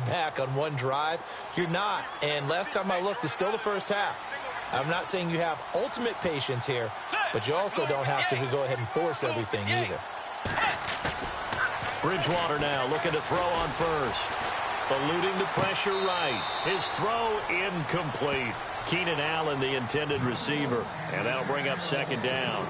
back on one drive. You're not. And last time I looked, it's still the first half. I'm not saying you have ultimate patience here, but you also don't have to go ahead and force everything either. Bridgewater now looking to throw on first. Eluding the pressure right. His throw incomplete. Keenan Allen, the intended receiver. And that'll bring up second down.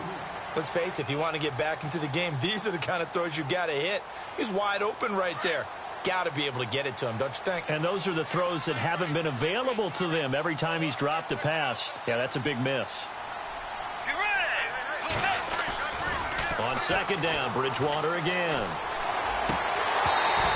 Let's face it, if you want to get back into the game, these are the kind of throws you got to hit. He's wide open right there. Got to be able to get it to him, don't you think? And those are the throws that haven't been available to them every time he's dropped a pass. Yeah, that's a big miss. On second down, Bridgewater again.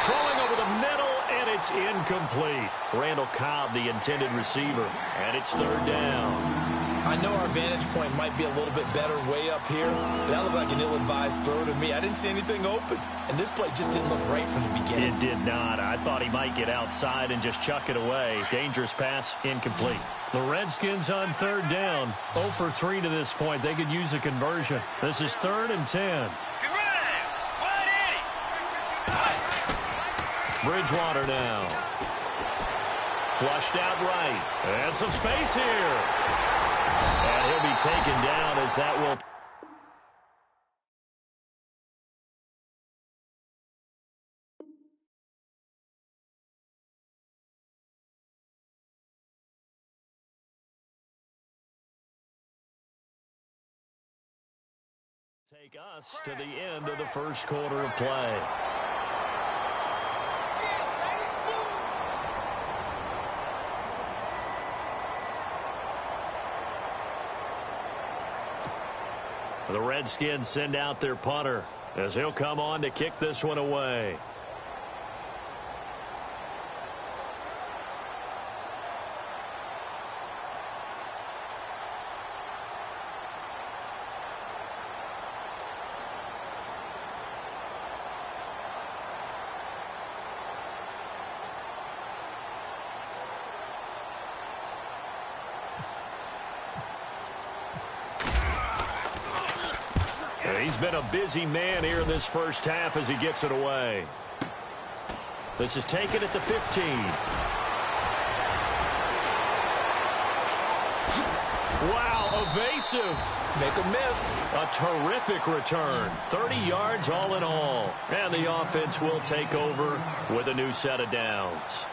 Throwing over the middle, and it's incomplete. Randall Cobb, the intended receiver, and it's third down. I know our vantage point might be a little bit better way up here, but that looked like an ill-advised throw to me. I didn't see anything open, and this play just didn't look right from the beginning. It did not. I thought he might get outside and just chuck it away. Dangerous pass, incomplete. The Redskins on third down. 0 for 3 to this point. They could use a conversion. This is 3rd and 10. Bridgewater now. Flushed out right. And some space here. And he'll be taken down as that will... take us to the end of the first quarter of play. The Redskins send out their punter as he'll come on to kick this one away. He's been a busy man here in this first half as he gets it away. This is taken at the 15. Wow, evasive. Make a miss. A terrific return. 30 yards all in all. And the offense will take over with a new set of downs.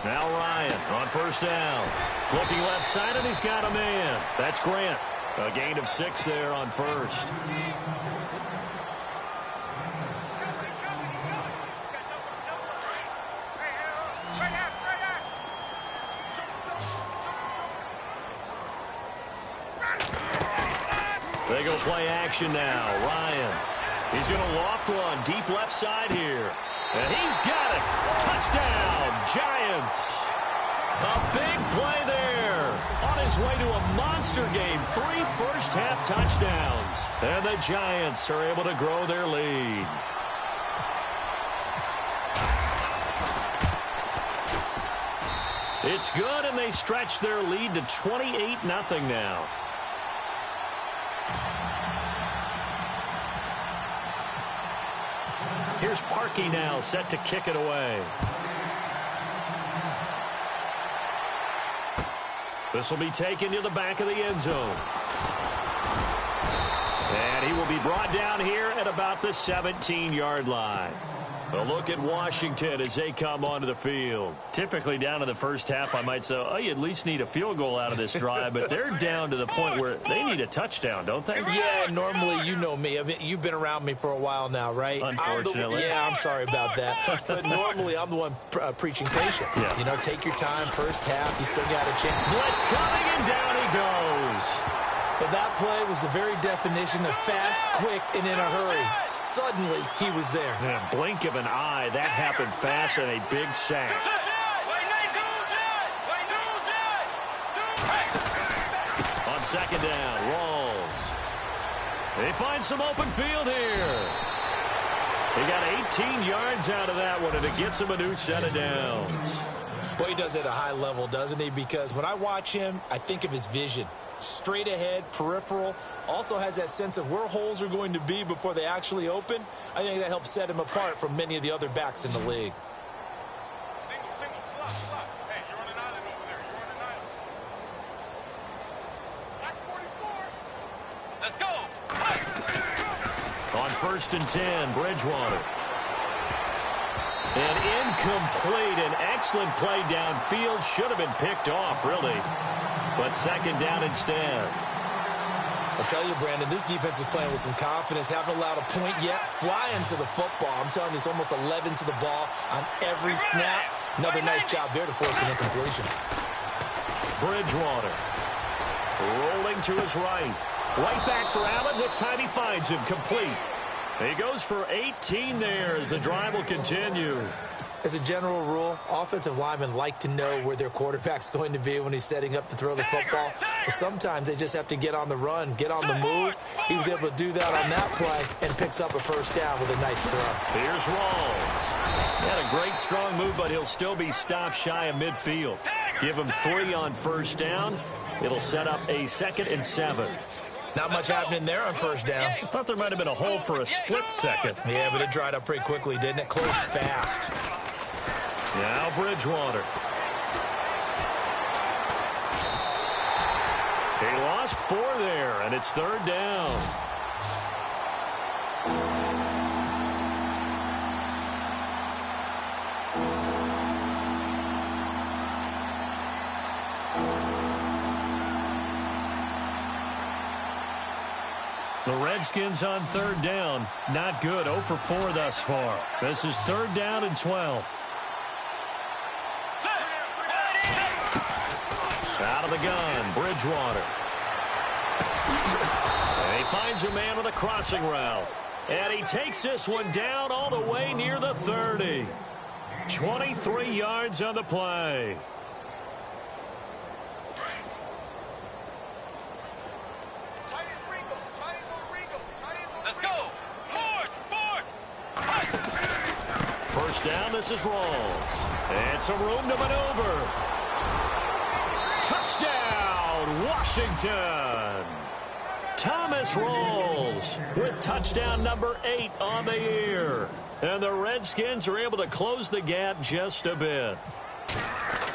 Now Ryan on first down. Looking left side, and he's got a man. That's Grant. A gain of 6 there on first. They go play action now. Ryan. He's going to loft one deep left side here. And he's got it. Touchdown, Giants. A big play there. On his way to a monster game. 3 first-half touchdowns. And the Giants are able to grow their lead. It's good, and they stretch their lead to 28-0 now. Here's Parkey now, set to kick it away. This will be taken to the back of the end zone. And he will be brought down here at about the 17-yard line. A look at Washington as they come onto the field. Typically down in the first half, I might say, oh, you at least need a field goal out of this drive, but they're down to the point where they need a touchdown, don't they? Yeah, normally, you know me. I mean, you've been around me for a while now, right? Unfortunately. I'm sorry about that. But normally, I'm the one preaching patience. Yeah. You know, take your time, first half, you still got a chance. Blitz coming, and down he goes. But that play was the very definition of fast, quick, and in a hurry. Suddenly, he was there. In a blink of an eye, that happened fast, and a big sack. On second down, Rawls. They find some open field here. He got 18 yards out of that one, and it gets him a new set of downs. Boy, he does it at a high level, doesn't he? Because when I watch him, I think of his vision. Straight ahead, peripheral, also has that sense of where holes are going to be before they actually open. I think that helps set him apart from many of the other backs in the league. Single, slot. Hey, you're on an island over there. You're on an island. Back 44. Let's go. On 1st and 10, Bridgewater. An incomplete and excellent play downfield. Should have been picked off, really. But 2nd down instead. I'll tell you, Brandon, this defense is playing with some confidence. Haven't allowed a point yet. Flying to the football. I'm telling you, it's almost 11 to the ball on every snap. Another nice job there to force an incompletion. Bridgewater. Rolling to his right. Right back for Allen. This time he finds him complete. He goes for 18 there as the drive will continue. As a general rule, offensive linemen like to know where their quarterback's going to be when he's setting up to throw the football. But sometimes they just have to get on the run, get on the move. He was able to do that on that play and picks up a 1st down with a nice throw. Here's Rawls. He had a great, strong move, but he'll still be stopped shy of midfield. Give him 3 on 1st down. It'll set up a 2nd and 7. Not much happening there on 1st down. I thought there might have been a hole for a split second. Yeah, but it dried up pretty quickly, didn't it? Closed fast. Now Bridgewater. He lost 4 there, and it's 3rd down. The Redskins on 3rd down. Not good. 0 for 4 thus far. This is 3rd down and 12. Out of the gun, Bridgewater. And he finds a man with a crossing route. And he takes this one down all the way near the 30. 23 yards on the play. Let's go. First down, this is Rawls. And some room to maneuver. Touchdown, Washington. Thomas Rawls with touchdown number 8 on the year. And the Redskins are able to close the gap just a bit.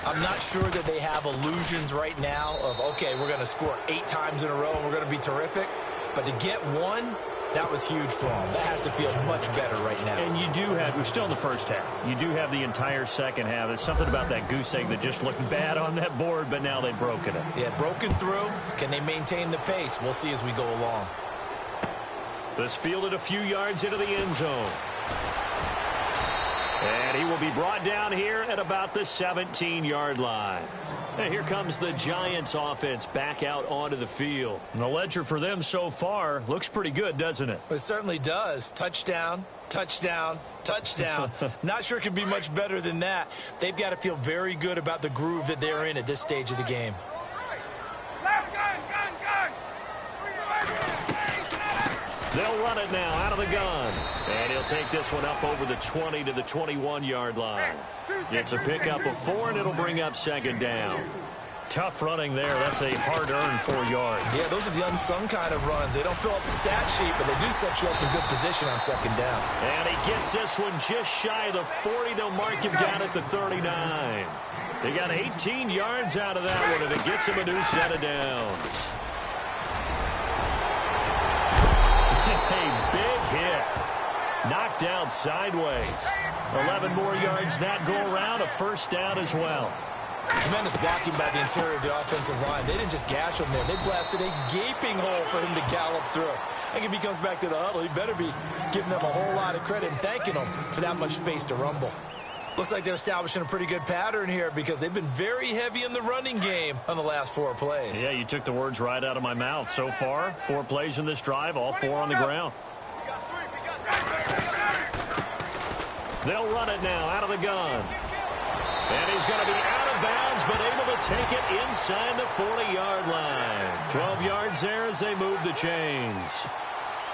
I'm not sure that they have illusions right now of, okay, we're going to score 8 times in a row and we're going to be terrific. But to get 1, that was huge for them. That has to feel much better right now. And you do have, we're still in the first half. You do have the entire second half. There's something about that goose egg that just looked bad on that board, but now they've broken it. Yeah, broken through. Can they maintain the pace? We'll see as we go along. This fielded a few yards into the end zone. And he will be brought down here at about the 17-yard line. And here comes the Giants offense back out onto the field. And the ledger for them so far looks pretty good, doesn't it? It certainly does. Touchdown, touchdown, touchdown. Not sure it could be much better than that. They've got to feel very good about the groove that they're in at this stage of the game. They'll run it now out of the gun. And he'll take this one up over the 20 to the 21-yard line. It's a pickup of 4, and it'll bring up 2nd down. Tough running there. That's a hard-earned 4 yards. Yeah, those are the unsung kind of runs. They don't fill up the stat sheet, but they do set you up in good position on 2nd down. And he gets this one just shy of the 40. They'll mark him down at the 39. They got 18 yards out of that one, and it gets him a new set of downs. A big hit. Knocked down sideways. 11 more yards that go around. A 1st down as well. Tremendous blocking by the interior of the offensive line. They didn't just gash him there. They blasted a gaping hole for him to gallop through. I think if he comes back to the huddle, he better be giving them a whole lot of credit and thanking them for that much space to rumble. Looks like they're establishing a pretty good pattern here because they've been very heavy in the running game on the last 4 plays. Yeah, you took the words right out of my mouth. So far, 4 plays in this drive, all 4 on the ground. They'll run it now out of the gun. And he's going to be out of bounds, but able to take it inside the 40-yard line. 12 yards there as they move the chains.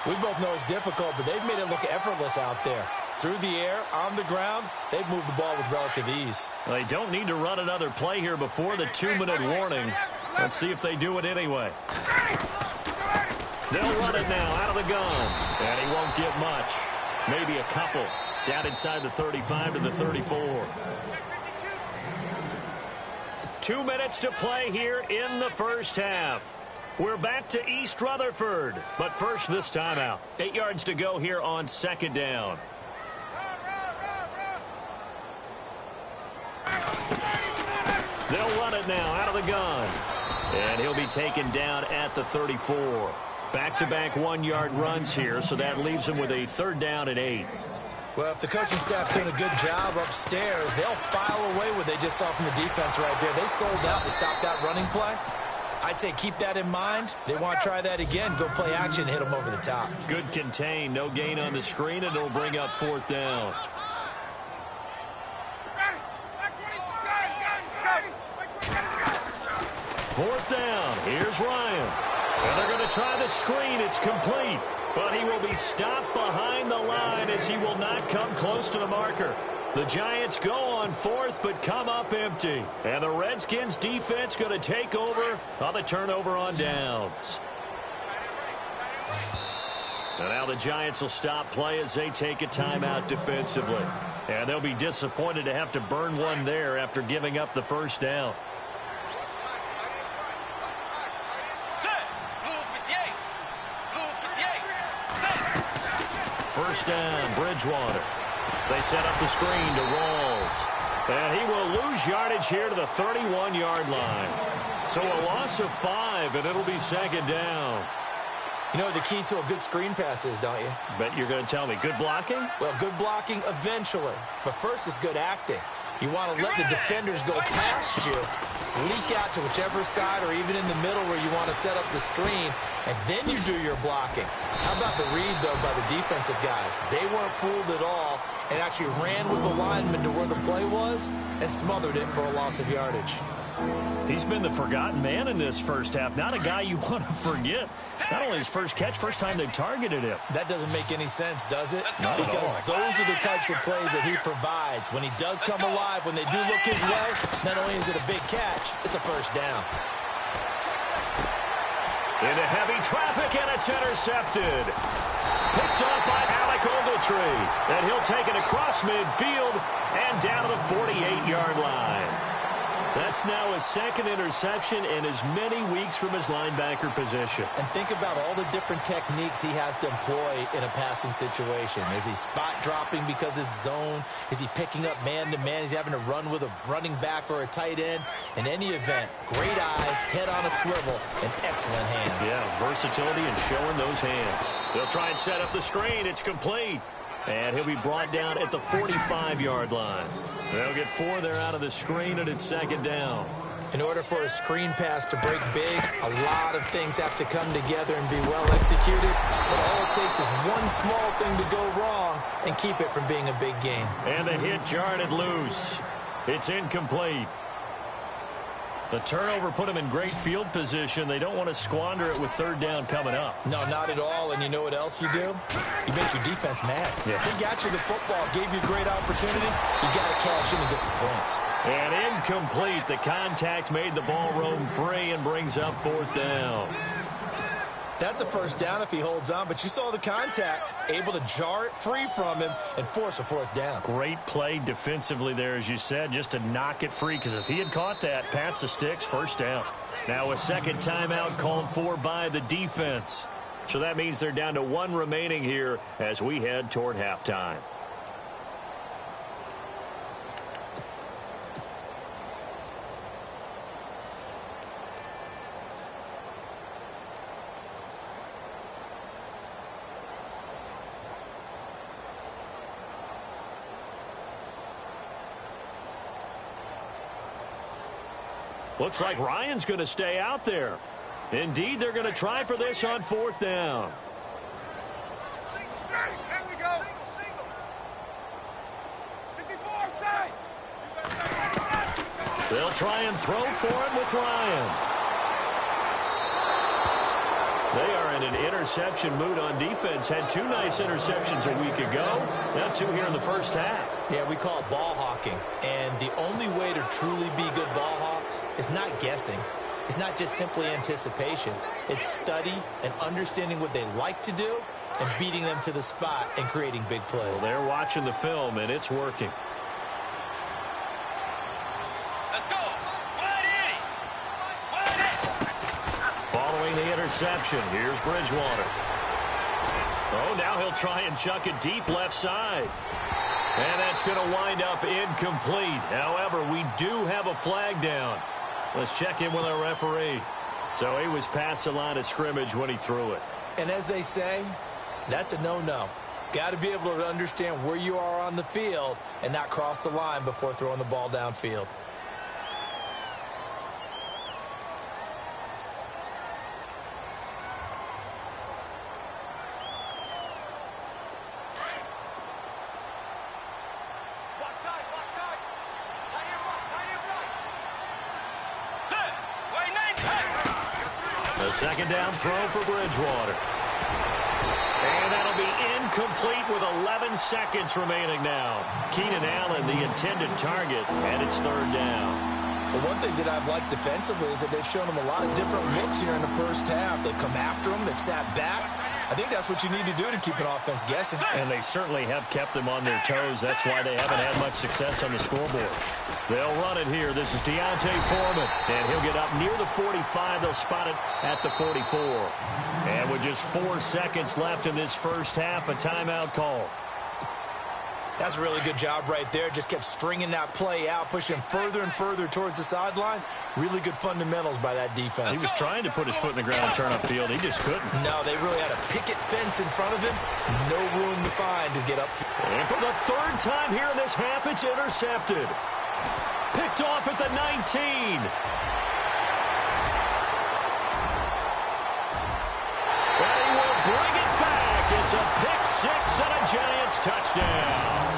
We both know it's difficult, but they've made it look effortless out there. Through the air, on the ground, they've moved the ball with relative ease. Well, they don't need to run another play here before the 2-minute warning. Let's see if they do it anyway. They'll run it now out of the gun. And he won't get much. Maybe a couple. Down inside the 35 to the 34. 2 minutes to play here in the first half. We're back to East Rutherford. But first, this timeout. 8 yards to go here on second down. They'll run it now out of the gun. And he'll be taken down at the 34. Back-to-back 1-yard runs here, so that leaves him with a third down at 8. Well, if the coaching staff's doing a good job upstairs, they'll file away what they just saw from the defense right there. They sold out to stop that running play. I'd say keep that in mind. They want to try that again. Go play action, hit them over the top. Good contain. No gain on the screen, and it'll bring up fourth down. Fourth down. Here's Ryan. And they're going to try the screen. It's complete. But he will be stopped behind the line as he will not come close to the marker. The Giants go on fourth, but come up empty. And the Redskins defense going to take over on the turnover on downs. And now the Giants will stop play as they take a timeout defensively. And they'll be disappointed to have to burn one there after giving up the first down. First down, Bridgewater. They set up the screen to Rawls. And he will lose yardage here to the 31-yard line. So a loss of 5, and it'll be second down. You know what the key to a good screen pass is, don't you? Bet you're going to tell me. Good blocking? Well, good blocking eventually. But first is good acting. You want to let the defenders go past you, leak out to whichever side or even in the middle where you want to set up the screen, and then you do your blocking. How about the read, though, by the defensive guys? They weren't fooled at all and actually ran with the lineman to where the play was and smothered it for a loss of yardage. He's been the forgotten man in this first half. Not a guy you want to forget. Not only his first catch, first time they've targeted him. That doesn't make any sense, does it? Not because at all. those are the types of plays that he provides. When he does come alive, when they do look his way, not only is it a big catch, it's a first down. Into heavy traffic, and it's intercepted. Picked off by Alec Ogletree. And he'll take it across midfield and down to the 48-yard line. That's now his second interception in as many weeks from his linebacker position. And think about all the different techniques he has to employ in a passing situation. Is he spot dropping because it's zone? Is he picking up man-to-man? Is he having to run with a running back or a tight end? In any event, great eyes, head on a swivel, and excellent hands. Yeah, versatility and showing those hands. They'll try and set up the screen. It's complete. And he'll be brought down at the 45-yard line. They'll get 4 there out of the screen, and it's second down. In order for a screen pass to break big, a lot of things have to come together and be well executed. But all it takes is one small thing to go wrong and keep it from being a big gain. And the hit jarred loose. It's incomplete. The turnover put him in great field position. They don't want to squander it with third down coming up. No, not at all. And you know what else you do? You make your defense mad. Yeah. They got you the football, gave you a great opportunity. You got to cash in and get some points. And incomplete. The contact made the ball roam free and brings up fourth down. That's a first down if he holds on, but you saw the contact, able to jar it free from him and force a fourth down. Great play defensively there, as you said, just to knock it free, because if he had caught that, past the sticks, first down. Now a second timeout called for by the defense. So that means they're down to 1 remaining here as we head toward halftime. Looks like Ryan's going to stay out there. Indeed, they're going to try for this on fourth down. There we go. Single. 54 side. They'll try and throw for it with Ryan. They are in an interception mood on defense. Had 2 nice interceptions a week ago. Now 2 here in the first half. Yeah, we call it ball hawking. And the only way to truly be good ball hawks is not guessing. It's not just simply anticipation. It's study and understanding what they like to do and beating them to the spot and creating big plays. Well, they're watching the film, and it's working. Let's go. 180. 180. Following the interception, here's Bridgewater. Oh, now he'll try and chuck it deep left side. And that's going to wind up incomplete. However, we do have a flag down. Let's check in with our referee. So he was past the line of scrimmage when he threw it. And as they say, that's a no-no. Got to be able to understand where you are on the field and not cross the line before throwing the ball downfield. A second down throw for Bridgewater. And that'll be incomplete with 11 seconds remaining now. Keenan Allen, the intended target, and it's third down. Well, one thing that I've liked defensively is that they've shown him a lot of different looks here in the first half. They've come after him. They've sat back. I think that's what you need to do to keep an offense guessing. And they certainly have kept them on their toes. That's why they haven't had much success on the scoreboard. They'll run it here. This is Deontay Foreman. And he'll get up near the 45. They'll spot it at the 44. And with just 4 seconds left in this first half, a timeout call. That's a really good job right there. Just kept stringing that play out, pushing further and further towards the sideline. Really good fundamentals by that defense. He was trying to put his foot in the ground and turn upfield. He just couldn't. No, they really had a picket fence in front of him. No room to find to get up. And for the third time here in this half, it's intercepted. Picked off at the 19. And he will bring it back. It's a pick six and a Giants touchdown.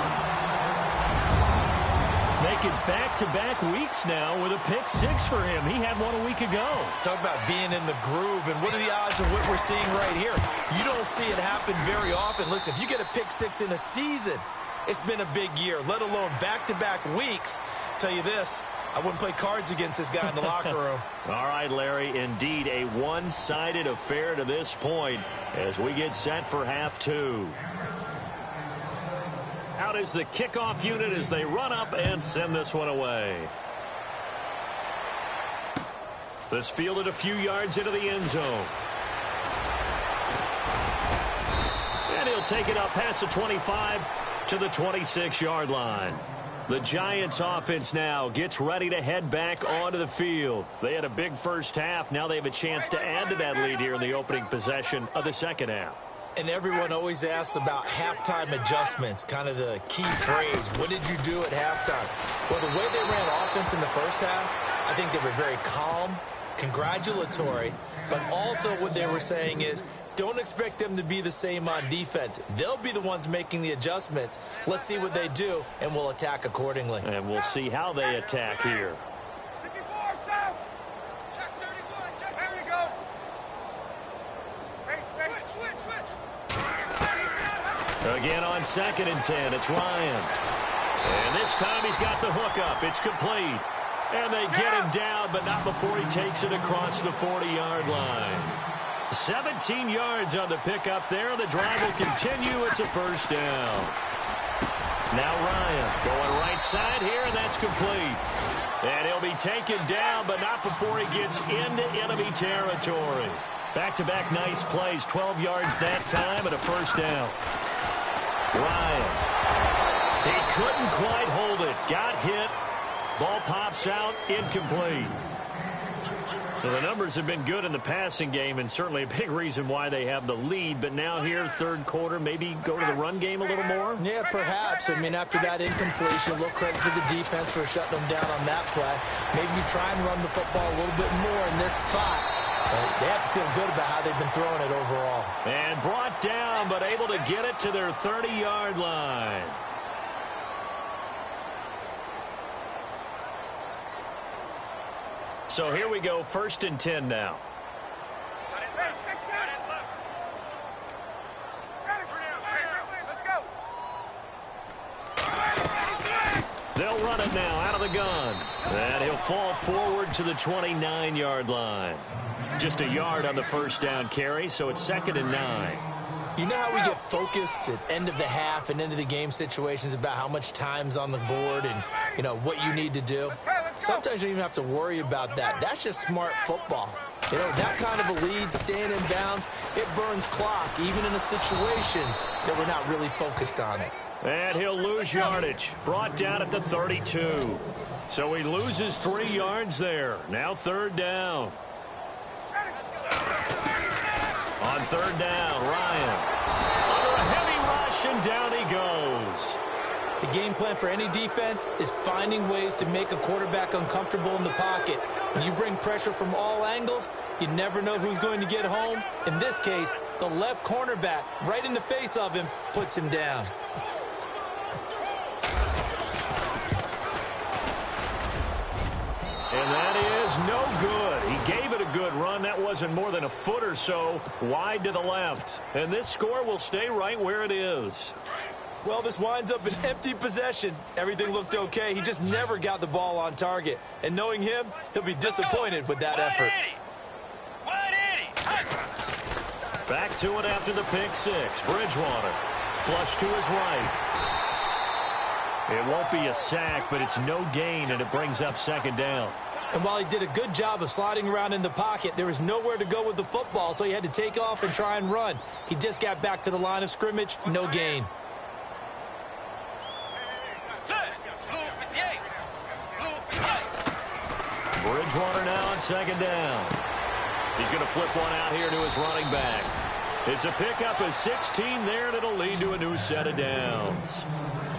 Making back-to-back weeks now with a pick six for him. He had one a week ago. Talk about being in the groove, and what are the odds of what we're seeing right here? You don't see it happen very often. Listen, if you get a pick six in a season, it's been a big year, let alone back-to-back weeks. Tell you this, I wouldn't play cards against this guy in the locker room. All right, Larry, indeed a one-sided affair to this point as we get set for half two. Out is the kickoff unit as they run up and send this one away. This fielded a few yards into the end zone. And he'll take it up past the 25 to the 26-yard line. The Giants offense now gets ready to head back onto the field. They had a big first half. Now they have a chance to add to that lead here in the opening possession of the second half. And everyone always asks about halftime adjustments, kind of the key phrase. What did you do at halftime? Well, the way they ran offense in the first half, I think they were very calm, congratulatory, but also what they were saying is don't expect them to be the same on defense. They'll be the ones making the adjustments. Let's see what they do, and we'll attack accordingly. And we'll see how they attack here. Again on 2nd and 10, it's Ryan. And this time he's got the hook up. It's complete. And they get him down, but not before he takes it across the 40-yard line. 17 yards on the pickup there. The drive will continue. It's a first down. Now Ryan going right side here, and that's complete. And he'll be taken down, but not before he gets into enemy territory. Back-to-back nice plays, 12 yards that time, and a first down. Ryan. He couldn't quite hold it. Got hit. Ball pops out. Incomplete. So the numbers have been good in the passing game, and certainly a big reason why they have the lead. But now here, third quarter, maybe go to the run game a little more? Yeah, perhaps. I mean, after that incompletion, a little credit to the defense for shutting them down on that play. Maybe you try and run the football a little bit more in this spot. But they have to feel good about how they've been throwing it overall. And brought down, but able to get it to their 30-yard line. So here we go, 1st and 10 now. They'll run it now out of the gun. And he'll fall forward to the 29-yard line. Just a yard on the first down carry, so it's 2nd and 9. You know how we get focused at end of the half and end of the game situations about how much time's on the board and, you know, what you need to do? Sometimes you don't even have to worry about that. That's just smart football. You know, that kind of a lead, staying in bounds, it burns clock, even in a situation that we're not really focused on it. And he'll lose yardage. Brought down at the 32. So he loses 3 yards there. Now 3rd down. On 3rd down, Ryan. Under a heavy rush, and down he goes. The game plan for any defense is finding ways to make a quarterback uncomfortable in the pocket. When you bring pressure from all angles, you never know who's going to get home. In this case, the left cornerback, right in the face of him, puts him down. And that is no good. He gave it a good run. That wasn't more than a foot or so wide to the left. And this score will stay right where it is. Well, this winds up an empty possession. Everything looked okay. He just never got the ball on target. And knowing him, he'll be disappointed with that effort. Back to it after the pick six. Bridgewater. Flush to his right. It won't be a sack, but it's no gain, and it brings up 2nd down. And while he did a good job of sliding around in the pocket, there was nowhere to go with the football, so he had to take off and try and run. He just got back to the line of scrimmage, no gain. Bridgewater now on 2nd down. He's going to flip one out here to his running back. It's a pickup of 16 there, and it'll lead to a new set of downs.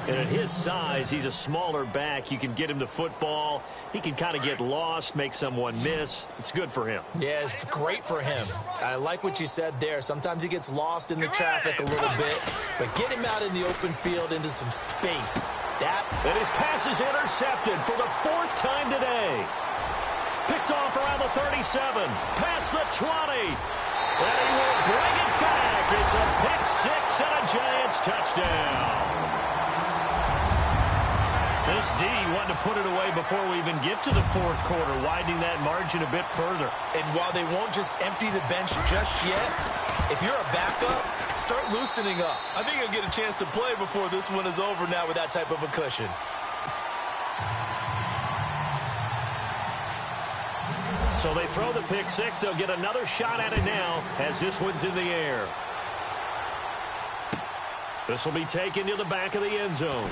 And at his size, he's a smaller back. You can get him the football. He can kind of get lost, make someone miss. It's good for him. Yeah, it's great for him. I like what you said there. Sometimes he gets lost in the traffic a little bit, but get him out in the open field into some space. And his pass is intercepted for the 4th time today. Picked off around the 37, past the 20. And he will bring it back. It's a pick six and a Giants touchdown. This D wanted to put it away before we even get to the 4th quarter, widening that margin a bit further. And while they won't just empty the bench just yet, if you're a backup, start loosening up. I think you'll get a chance to play before this one is over now with that type of a cushion. So they throw the pick six. They'll get another shot at it now as this one's in the air. This will be taken to the back of the end zone.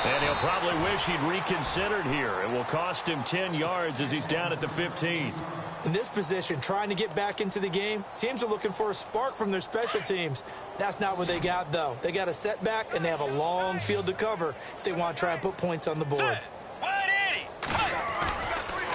And he'll probably wish he'd reconsidered here. It will cost him 10 yards as he's down at the 15. In this position, trying to get back into the game, teams are looking for a spark from their special teams. That's not what they got, though. They got a setback, and they have a long field to cover if they want to try and put points on the board.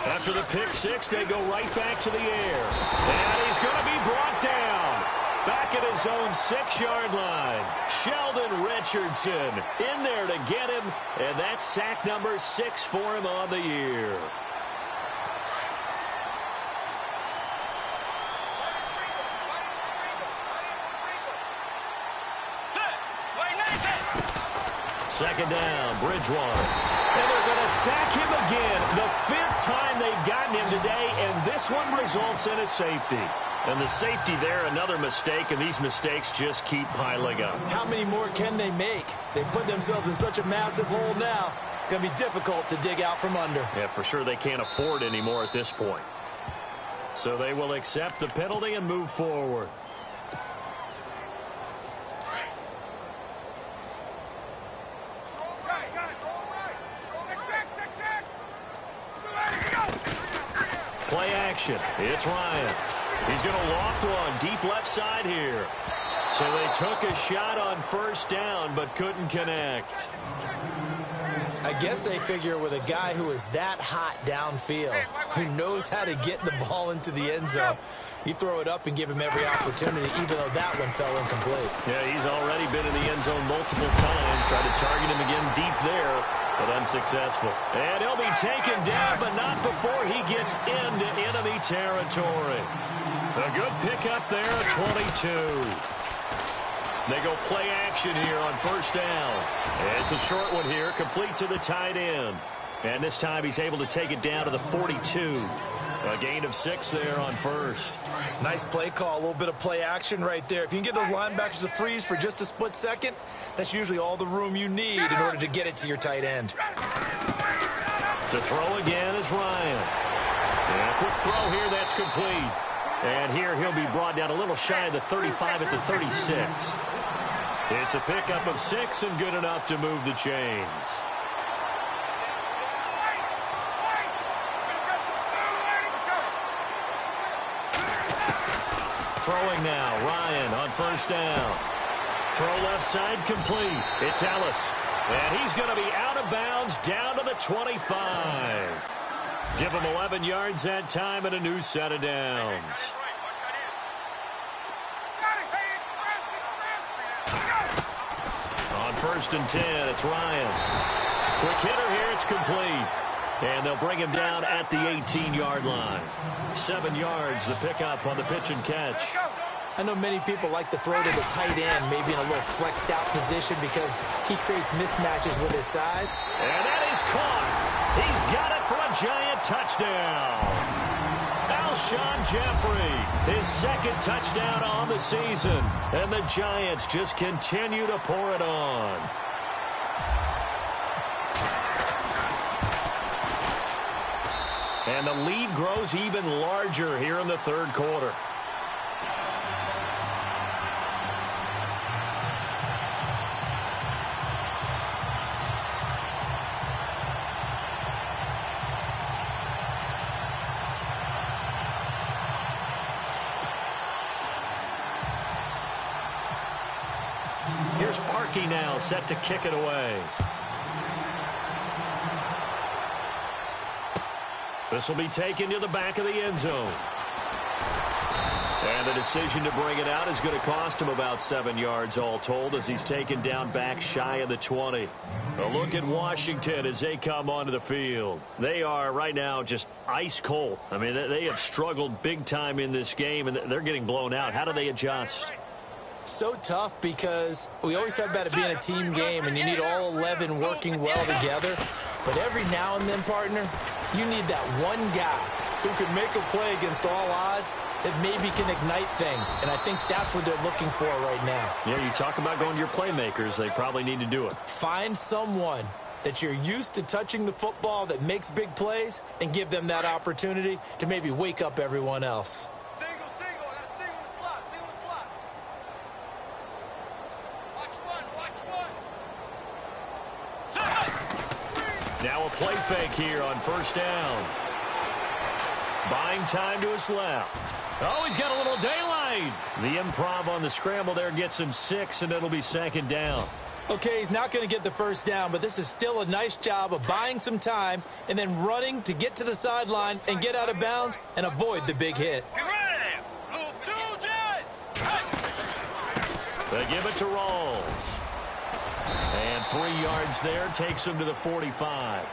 After the pick six, they go right back to the air. And he's going to be brought down. Back at his own 6-yard line. Sheldon Richardson in there to get him. And that's sack number 6 for him on the year. Second down, Bridgewater. And they're going to sack him again. The 5th time they've gotten him today, and this one results in a safety. And the safety there, another mistake, and these mistakes just keep piling up. How many more can they make? They put themselves in such a massive hole now. Going to be difficult to dig out from under. Yeah, for sure they can't afford any more at this point. So they will accept the penalty and move forward. Play action. It's Ryan. He's going to loft one deep left side here. So they took a shot on first down but couldn't connect. I guess they figure with a guy who is that hot downfield, who knows how to get the ball into the end zone, you throw it up and give him every opportunity, even though that one fell incomplete. Yeah, he's already been in the end zone multiple times. Tried to target him again deep there, but unsuccessful. And he'll be taken down, but not before he gets into enemy territory. A good pickup there, 22. They go play action here on first down. It's a short one here, complete to the tight end. And this time he's able to take it down to the 42. A gain of 6 there on first. Nice play call, a little bit of play action right there. If you can get those linebackers to freeze for just a split second, that's usually all the room you need in order to get it to your tight end. To throw again is Ryan. And a quick throw here, that's complete. And here he'll be brought down a little shy of the 35 at the 36. It's a pickup of 6 and good enough to move the chains. Throwing now, Ryan on first down. Throw left side complete. It's Ellis. And he's going to be out of bounds down to the 25. Give him 11 yards that time and a new set of downs. On first and 10, it's Ryan. Quick hitter here, it's complete. And they'll bring him down at the 18-yard line. 7 yards, the pickup on the pitch and catch. I know many people like to throw to the tight end, maybe in a little flexed out position because he creates mismatches with his side. And that is caught. He's got it for a giant touchdown. Alshon Jeffrey, his second touchdown on the season. And the Giants just continue to pour it on. And the lead grows even larger here in the third quarter. Here's Parkey now, set to kick it away. This will be taken to the back of the end zone. And the decision to bring it out is going to cost him about 7 yards all told as he's taken down back shy of the 20. A look at Washington as they come onto the field. They are right now just ice cold. I mean, they have struggled big time in this game, and they're getting blown out. How do they adjust? So tough because we always talk about it being a team game, and you need all 11 working well together. But every now and then, partner, you need that one guy who can make a play against all odds that maybe can ignite things. And I think that's what they're looking for right now. Yeah, you talk about going to your playmakers. They probably need to do it. Find someone that you're used to touching the football that makes big plays and give them that opportunity to maybe wake up everyone else. Now a play fake here on first down. Buying time to his left. Oh, he's got a little daylight. The improv on the scramble there gets him 6, and it'll be second down. Okay, he's not going to get the first down, but this is still a nice job of buying some time and then running to get to the sideline and get out of bounds and avoid the big hit. They give it to Rawls. And 3 yards there takes him to the 45.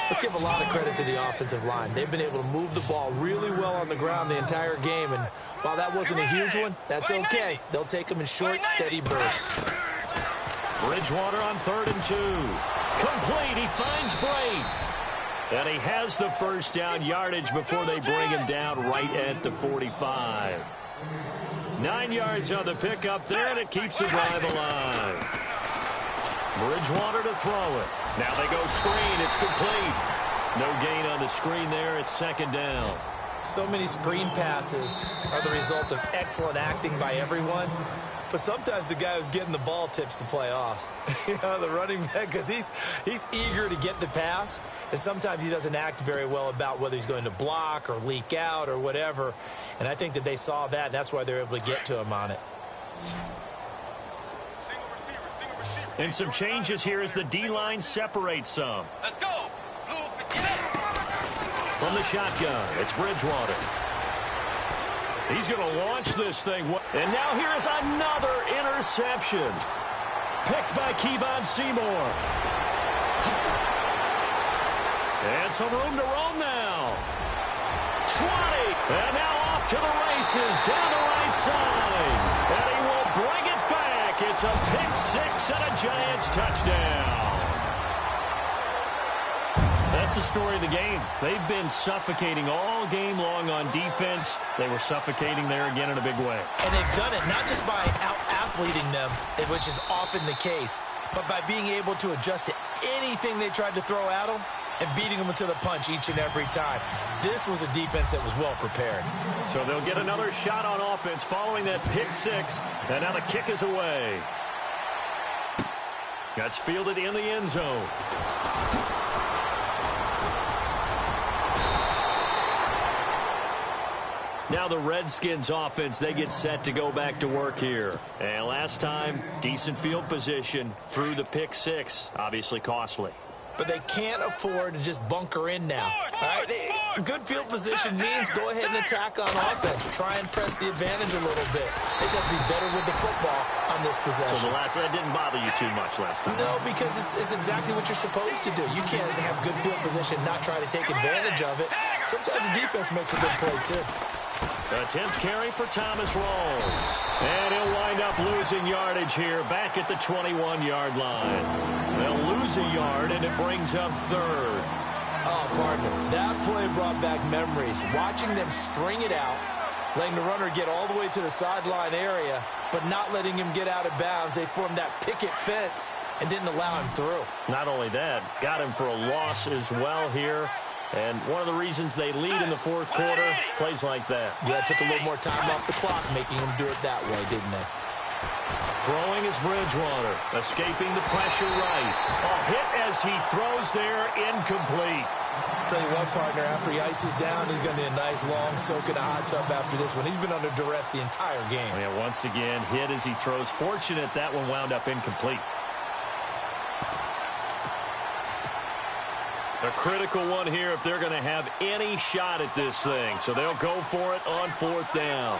Let's give a lot of credit to the offensive line. They've been able to move the ball really well on the ground the entire game, and while that wasn't a huge one, that's okay. They'll take them in short, steady bursts. Bridgewater on 3rd and 2. Complete. He finds Bray. And he has the first down yardage before they bring him down right at the 45. 9 yards on the pickup there, and it keeps the drive alive. Bridgewater to throw it. Now they go screen. It's complete. No gain on the screen there. It's second down. So many screen passes are the result of excellent acting by everyone. But sometimes the guy who's getting the ball tips the play off. You know, the running back, because he's eager to get the pass. And sometimes he doesn't act very well about whether he's going to block or leak out or whatever. And I think that they saw that, and that's why they're able to get to him on it. And some changes here as the D-line separates some. Let's go. From the shotgun, it's Bridgewater. He's going to launch this thing. And now here is another interception. Picked by Kevon Seymour. And some room to roam now. 20. And now off to the races down the right side. And he will bring it back It's a pick six and a Giants touchdown. That's the story of the game. They've been suffocating all game long on defense. They were suffocating there again in a big way. And they've done it not just by out-athleting them, which is often the case, but by being able to adjust to anything they tried to throw at them and beating them to the punch each and every time. This was a defense that was well prepared. So they'll get another shot on offense following that pick six, and now the kick is away. That's fielded in the end zone. Now the Redskins offense, they get set to go back to work here. And last time, decent field position through the pick six, obviously costly. But they can't afford to just bunker in now. All right, good field position means go ahead and attack on offense. Try and press the advantage a little bit. They just have to be better with the football on this possession. So that didn't bother you too much last time? No, because it's exactly what you're supposed to do. You can't have good field position, not try to take advantage of it. Sometimes the defense makes a good play, too. Attempt carry for Thomas Rawls. And he'll wind up losing yardage here back at the 21-yard line. They'll lose a yard, and it brings up third. Oh, partner, that play brought back memories. Watching them string it out, letting the runner get all the way to the sideline area, but not letting him get out of bounds. They formed that picket fence and didn't allow him through. Not only that, got him for a loss as well here. And one of the reasons they lead in the fourth quarter, plays like that. Yeah, it took a little more time off the clock, making them do it that way, didn't they? Throwing is Bridgewater, escaping the pressure right. A hit as he throws there, incomplete. I'll tell you what, partner, after he ices down, he's going to be a nice long soak in a hot tub after this one. He's been under duress the entire game. Yeah, once again, hit as he throws. Fortunate that one wound up incomplete. A critical one here if they're going to have any shot at this thing. So they'll go for it on fourth down.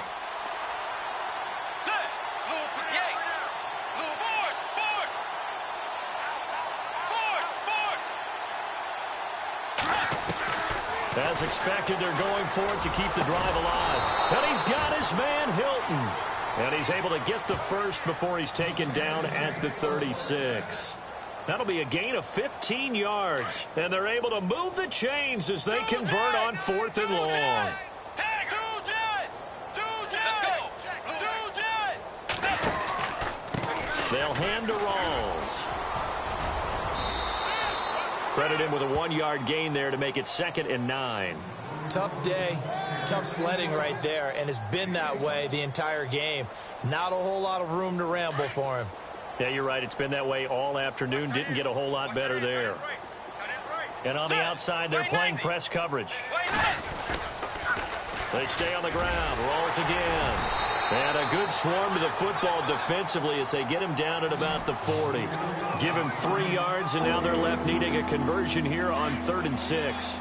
As expected, they're going for it to keep the drive alive. And he's got his man, Hilton. And he's able to get the first before he's taken down at the 36. That'll be a gain of 15 yards. And they're able to move the chains as they convert on fourth and long. They'll hand to Rawls. Credit him with a 1-yard gain there to make it 2nd and 9. Tough day, tough sledding right there, and it's been that way the entire game. Not a whole lot of room to ramble for him. Yeah, you're right. It's been that way all afternoon. Didn't get a whole lot better there. And on the outside, they're playing press coverage. They stay on the ground. Rawls again. And a good swarm to the football defensively as they get him down at about the 40. Give him 3 yards, and now they're left needing a conversion here on 3rd and 6.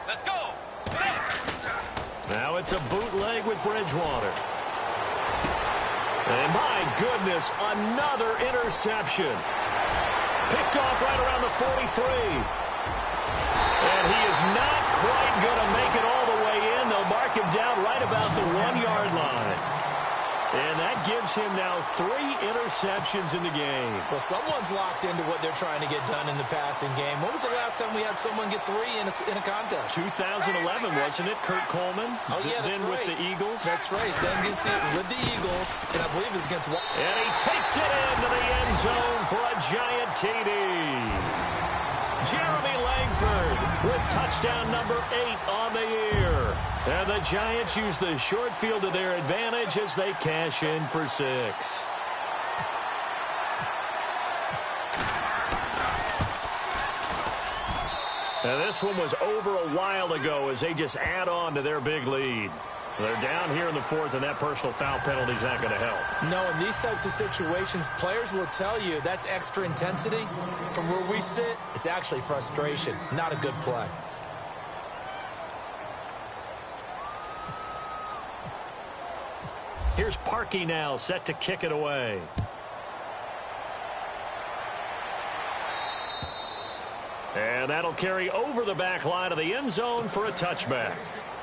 Let's go. Now it's a bootleg with Bridgewater. And my goodness, another interception. Picked off right around the 43. And he is not quite going to make it all the way in. They'll mark him down right about the 1-yard line. And that gives him now 3 interceptions in the game. Well, someone's locked into what they're trying to get done in the passing game. When was the last time we had someone get 3 in a contest? 2011, wasn't it? Kurt Coleman. Oh, yeah, that's then right. With the Eagles. That's right. Then gets it with the Eagles, and I believe it's against... And he takes it into the end zone for a giant TD. Jeremy Langford with touchdown number 8 on the year. And the Giants use the short field to their advantage as they cash in for 6. Now this one was over a while ago as they just add on to their big lead. They're down here in the 4th, and that personal foul penalty is not going to help. No, in these types of situations, players will tell you that's extra intensity. From where we sit, it's actually frustration, not a good play. Here's Parkey now, set to kick it away. And that'll carry over the back line of the end zone for a touchback.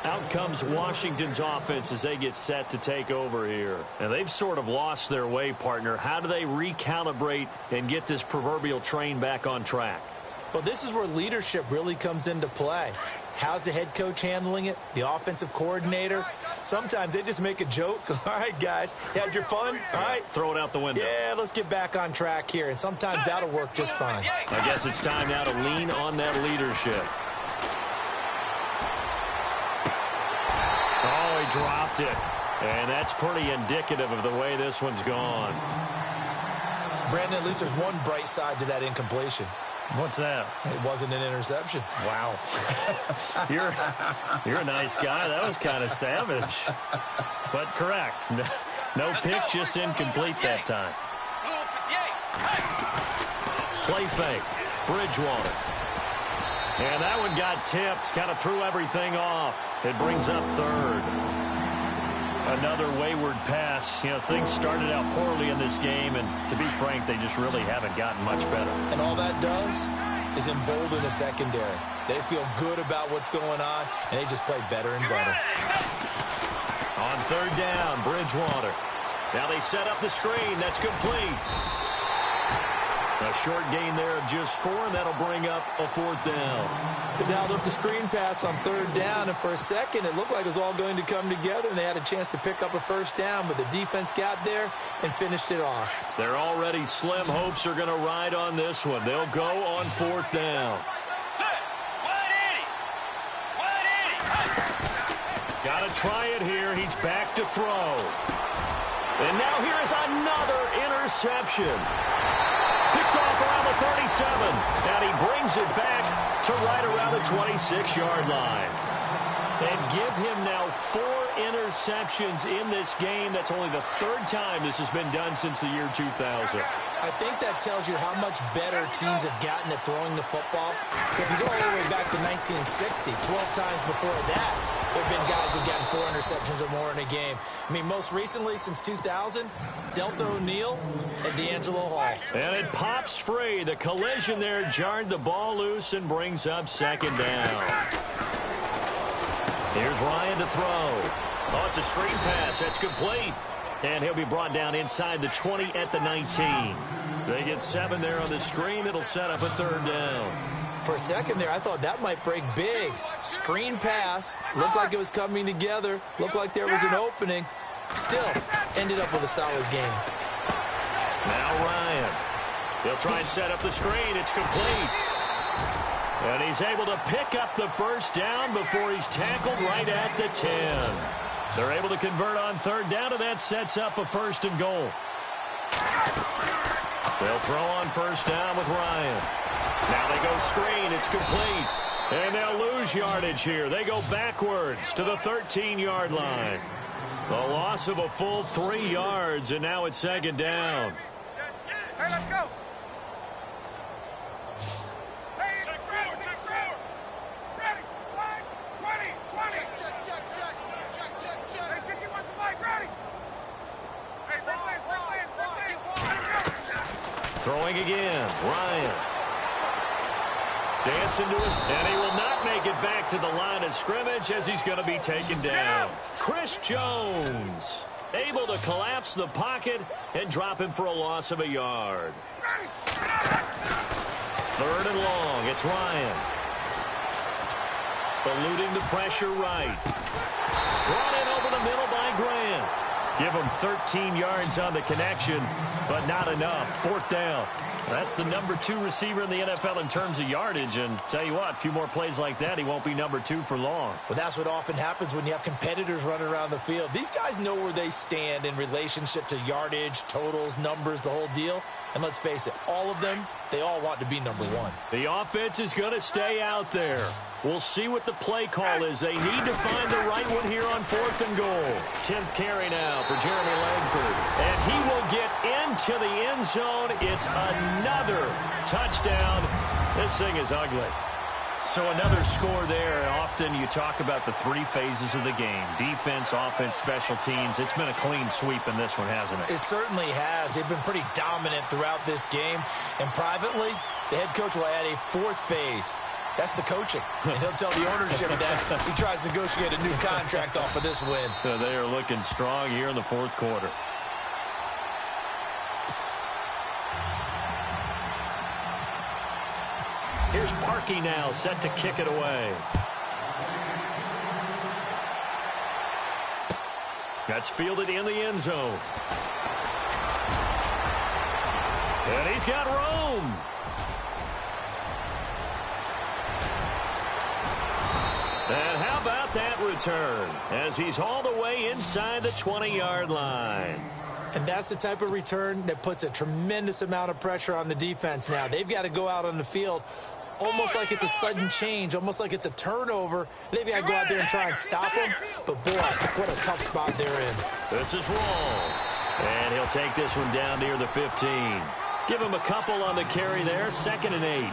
Out comes Washington's offense as they get set to take over here. And they've sort of lost their way, partner. How do they recalibrate and get this proverbial train back on track? Well, this is where leadership really comes into play. How's the head coach handling it? The offensive coordinator? Sometimes they just make a joke. All right, guys, had your fun? All right. Throw it out the window. Yeah, let's get back on track here. And sometimes that'll work just fine. I guess it's time now to lean on that leadership. Oh, he dropped it. And that's pretty indicative of the way this one's gone. Brandon, at least there's one bright side to that incompletion. What's that? It wasn't an interception. Wow. You're a nice guy. That was kind of savage. But correct. No pick, just incomplete that time. Play fake. Bridgewater. And that one got tipped. Kind of threw everything off. It brings up third. Another wayward pass. You know, things started out poorly in this game, and to be frank, they just really haven't gotten much better. And all that does is embolden the secondary. They feel good about what's going on, and they just play better and better. On third down, Bridgewater. Now they set up the screen. That's complete. A short gain there of just 4, and that'll bring up a fourth down. They dialed up the screen pass on third down, and for a second it looked like it was all going to come together, and they had a chance to pick up a first down, but the defense got there and finished it off. Their already slim hopes are going to ride on this one. They'll go on fourth down. Got to try it here. He's back to throw. And now here is another interception. Picked off around the 37, and he brings it back to right around the 26-yard line. And give him now 4 interceptions in this game. That's only the 3rd time this has been done since the year 2000. I think that tells you how much better teams have gotten at throwing the football. If you go all the way back to 1960, 12 times before that, there have been guys who've gotten 4 interceptions or more in a game. I mean, most recently, since 2000, Delta O'Neal and D'Angelo Hall. And it pops free. The collision there jarred the ball loose and brings up second down. Here's Ryan to throw. Oh, it's a screen pass. That's complete. And he'll be brought down inside the 20 at the 19. They get 7 there on the screen. It'll set up a third down. For a second there, I thought that might break big. Screen pass. Looked like it was coming together. Looked like there was an opening. Still, ended up with a solid game. Now Ryan. He'll try and set up the screen. It's complete. And he's able to pick up the first down before he's tackled right at the 10. They're able to convert on third down, and that sets up a 1st and goal. They'll throw on first down with Ryan. Now they go screen. It's complete. And they'll lose yardage here. They go backwards to the 13-yard line. The loss of a full 3 yards, and now it's second down. Hey, let's go. Hey, check forward. Ready. 5, 20. Check. Hey, 51 to Mike, ready. Hey, break lanes. Throwing again. Ryan. Dancing to his, and he will not make it back to the line of scrimmage as he's going to be taken down. Chris Jones able to collapse the pocket and drop him for a loss of a yard. 3rd and long. It's Ryan. Eluding the pressure right. Brought in over the middle by Grant. Give him 13 yards on the connection, but not enough. 4th down. That's the number 2 receiver in the NFL in terms of yardage, and tell you what, a few more plays like that, he won't be number 2 for long. Well, that's what often happens when you have competitors running around the field. These guys know where they stand in relationship to yardage, totals, numbers, the whole deal. And let's face it, all of them, they all want to be number 1. The offense is going to stay out there. We'll see what the play call is. They need to find the right one here on 4th and goal. 10th carry now for Jeremy Langford. And he will get into the end zone. It's another touchdown. This thing is ugly. So another score there. Often you talk about the 3 phases of the game. Defense, offense, special teams. It's been a clean sweep in this one, hasn't it? It certainly has. They've been pretty dominant throughout this game. And privately, The head coach will add a fourth phase. That's the coaching. And he'll tell the ownership that as he tries to negotiate a new contract off of this win. They are looking strong here in the fourth quarter. Here's Parkey now, set to kick it away. That's fielded in the end zone. And he's got Rome. And how about that return as he's all the way inside the 20-yard line. And that's the type of return that puts a tremendous amount of pressure on the defense now. They've got to go out on the field almost like it's a sudden change, almost like it's a turnover. They've got to go out there and try and stop them. But, boy, what a tough spot they're in. This is Rawls. And he'll take this one down near the 15. Give him a couple on the carry there, 2nd and 8.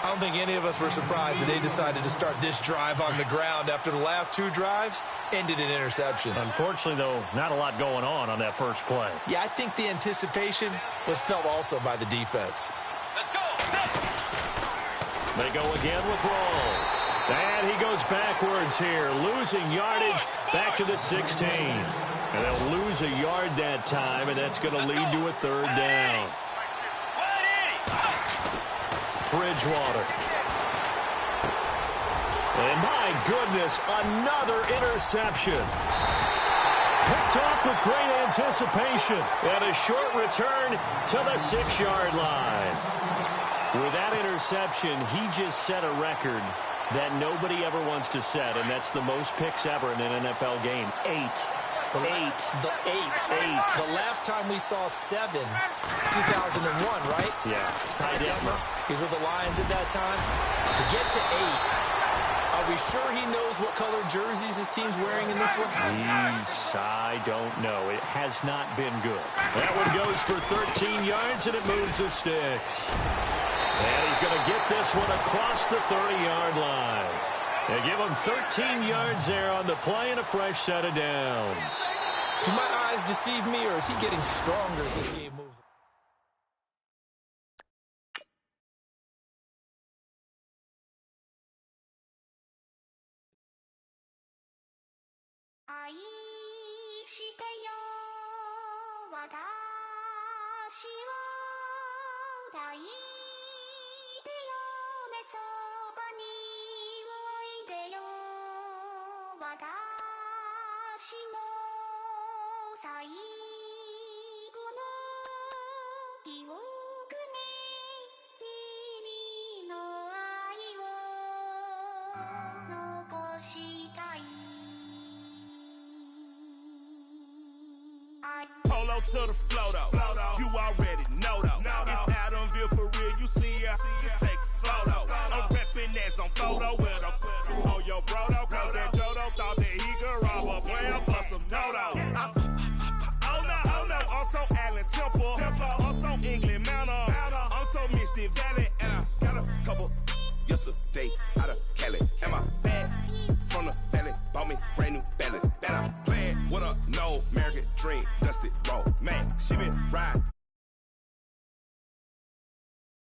I don't think any of us were surprised that they decided to start this drive on the ground after the last 2 drives ended in interceptions. Unfortunately, though, not a lot going on that first play. Yeah, I think the anticipation was felt also by the defense. Let's go. They go again with Rawls. And he goes backwards here, losing yardage back to the 16. And they'll lose a yard that time, and that's going to lead to a 3rd down. Bridgewater. And my goodness, another interception. Picked off with great anticipation. And a short return to the 6-yard line. With that interception, he just set a record that nobody ever wants to set, and that's the most picks ever in an NFL game. 8. The last time we saw 7, 2001, right? Yeah. Ty Detmer. He's with the Lions at that time. To get to 8, are we sure he knows what color jerseys his team's wearing in this one? I don't know. It has not been good. That one goes for 13 yards, and it moves the sticks. And he's going to get this one across the 30-yard line. They give him 13 yards there on the play and a fresh set of downs. Do my eyes deceive me, or is he getting stronger as this game moves? Polo to the flow though. You already know though. It's Adamville for real. You see ya, just take a photo. I'm reppin' that's on photo with a on your bro though. Cause that Dodo thought that he could rob a player for some dodo. Oh no, I'm so Allen Temple. I'm so England Mountain. I'm so Misty Valley. And I got a couple yesterday out of Cali. And my bag from the valley bought me brand new balance. And I'm playing with a no American dream.